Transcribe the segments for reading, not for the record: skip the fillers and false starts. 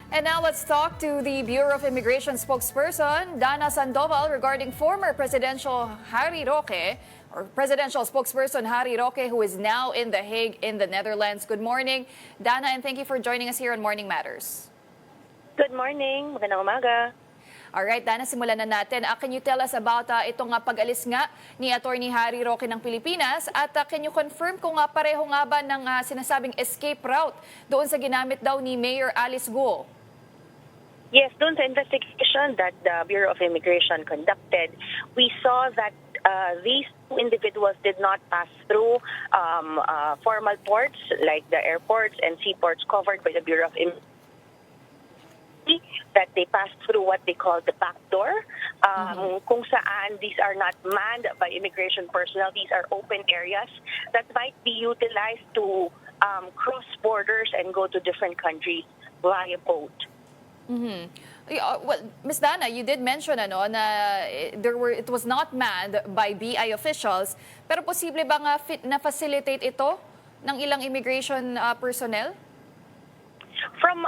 And now let's talk to the Bureau of Immigration spokesperson, Dana Sandoval, regarding former presidential Harry Roque, or presidential spokesperson Harry Roque, who is now in The Hague in the Netherlands. Good morning, Dana, and thank you for joining us here on Morning Matters. Good morning. Magandang umaga. Alright, Dana, simulan na natin. Can you tell us about itong pag-alis nga ni Attorney Harry Roque ng Pilipinas? At can you confirm kung pareho nga ba ng sinasabing escape route doon sa ginamit daw ni Mayor Alice Guo? Yes, doon sa investigation that the Bureau of Immigration conducted, we saw that these two individuals did not pass through formal ports like the airports and seaports covered by the Bureau of Immigration, that they passed through what they call the backdoor, kung saan these are not manned by immigration personnel. These are open areas that might be utilized to cross borders and go to different countries via boat. Well, Ms. Dana, you did mention na it was not manned by BI officials, pero posible bang na-facilitate ito ng ilang immigration personnel? From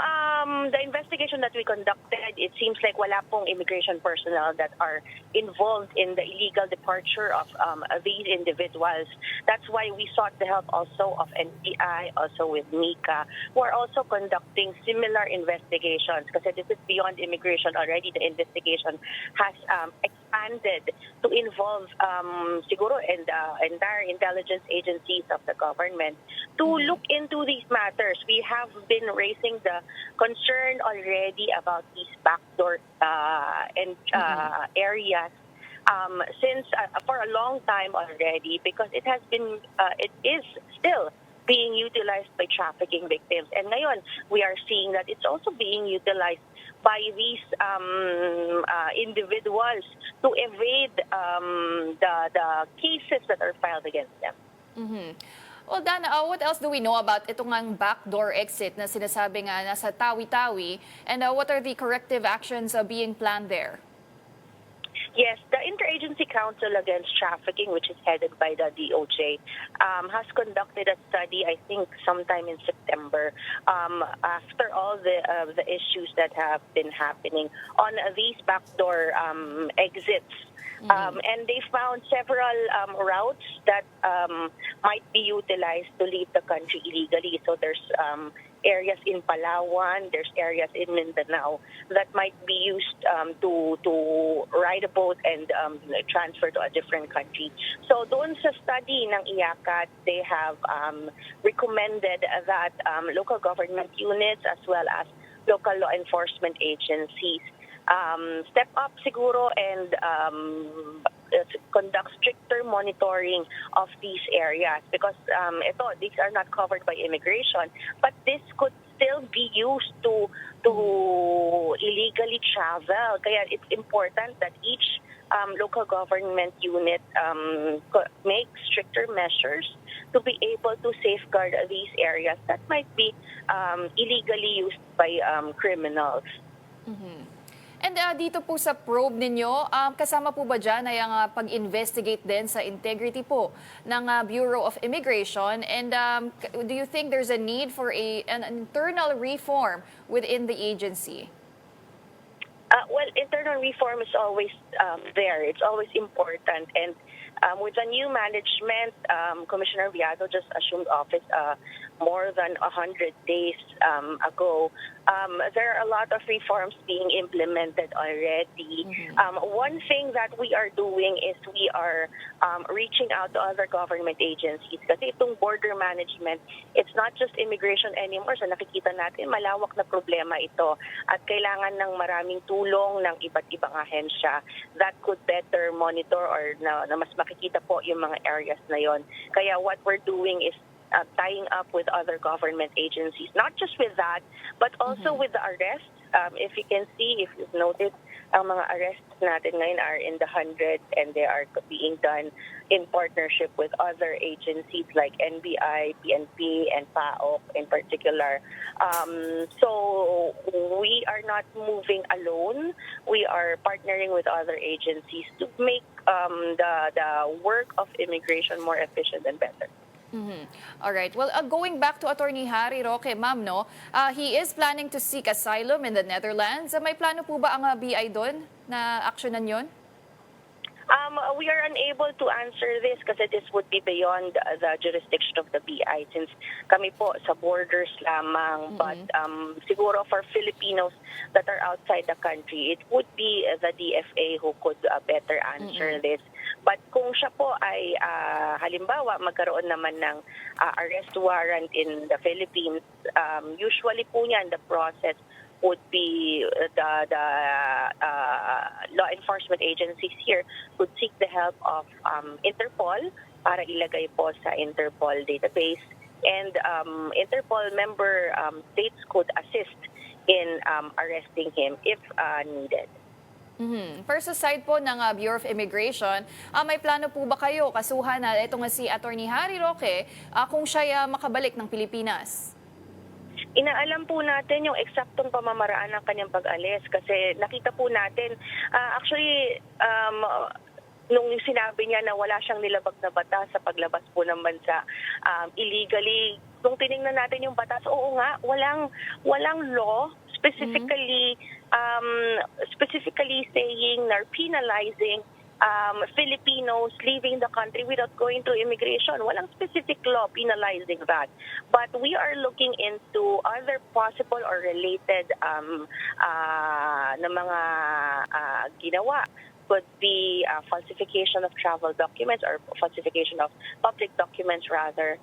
the investigation that we conducted, it seems like wala pong immigration personnel that are involved in the illegal departure of these individuals. That's why we sought the help also of NBI, also with MICA, who are also conducting similar investigations. Because this is beyond immigration already. The investigation has expanded to involve siguro and entire intelligence agencies of the government to look into these matters. We have been raising the concern already about these backdoor areas since for a long time already, because it is still being utilized by trafficking victims. And ngayon, we are seeing that it's also being utilized by these individuals to evade the cases that are filed against them. Well, Dana, what else do we know about itong backdoor exit na sinasabi nga nasa Tawi-Tawi, and what are the corrective actions being planned there? Yes, the Interagency Council Against Trafficking, which is headed by the DOJ, has conducted a study, I think, sometime in September, after all the issues that have been happening on these backdoor exits. And they found several routes that might be utilized to leave the country illegally. So there's areas in Palawan, there's areas in Mindanao that might be used to ride a boat and transfer to a different country. So doon sa study ng IACAT, they have recommended that local government units as well as local law enforcement agencies step up siguro and conduct stricter monitoring of these areas, because these are not covered by immigration, but this could still be used to illegally travel. Kaya it's important that each local government unit make stricter measures to be able to safeguard these areas that might be illegally used by criminals. And dito po sa probe ninyo, kasama po ba dyan ay ang pag-investigate din sa integrity po ng Bureau of Immigration? And do you think there's a need for an internal reform within the agency? Well, internal reform is always there. It's always important. And with the new management, Commissioner Viado just assumed office more than 100 days ago. There are a lot of reforms being implemented already. One thing that we are doing is we are reaching out to other government agencies, kasi itong border management, it's not just immigration anymore. So nakikita natin, malawak na problema ito at kailangan ng maraming tulong ng iba't ibang ahensya that could better monitor or na mas makikita po yung mga areas na yon. Kaya what we're doing is tying up with other government agencies, not just with that, but also with the arrests. If you can see, if you've noticed, ang mga arrests natin ngayon are in the hundreds, and they are being done in partnership with other agencies like NBI, PNP, and PAOK in particular. So we are not moving alone. We are partnering with other agencies to make the work of immigration more efficient and better. All right. Well, going back to Attorney Harry Roque, ma'am, no, he is planning to seek asylum in the Netherlands. May plano po ba ang BI doon na aksyonan yon? We are unable to answer this kasi this would be beyond the jurisdiction of the BI since kami po sa borders lamang. But siguro for Filipinos that are outside the country, it would be the DFA who could better answer this. But kung siya po ay halimbawa magkaroon naman ng arrest warrant in the Philippines, usually po niyan the process would be the law enforcement agencies here could seek the help of Interpol para ilagay po sa Interpol database, and Interpol member states could assist in arresting him if needed. First, sa side po ng Bureau of Immigration, may plano po ba kayo kasuhan na ito nga si Attorney Harry Roque kung siya makabalik ng Pilipinas? Inaalam po natin yung eksaktong pamamaraan ng kanyang pag-alis kasi nakita po natin, actually, nung sinabi niya na wala siyang nilabag na batas sa paglabas po ng bansa illegally, nung tinignan natin yung batas, oo nga, walang law specifically saying or penalizing Filipinos leaving the country without going to immigration. Walang specific law penalizing that. But we are looking into other possible or related na mga ginawa. Could be falsification of travel documents or falsification of public documents rather.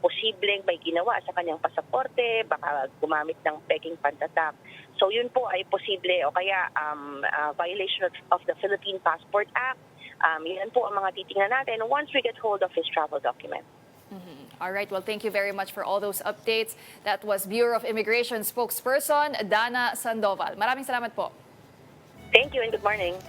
Posibleng may ginawa sa kanyang pasaporte, baka gumamit ng peking pantatak. So yun po ay posible o kaya violation of the Philippine Passport Act. Yan po ang mga titingnan natin once we get hold of his travel documents. All right. Well, thank you very much for all those updates. That was Bureau of Immigration spokesperson Dana Sandoval. Maraming salamat po. Thank you and good morning.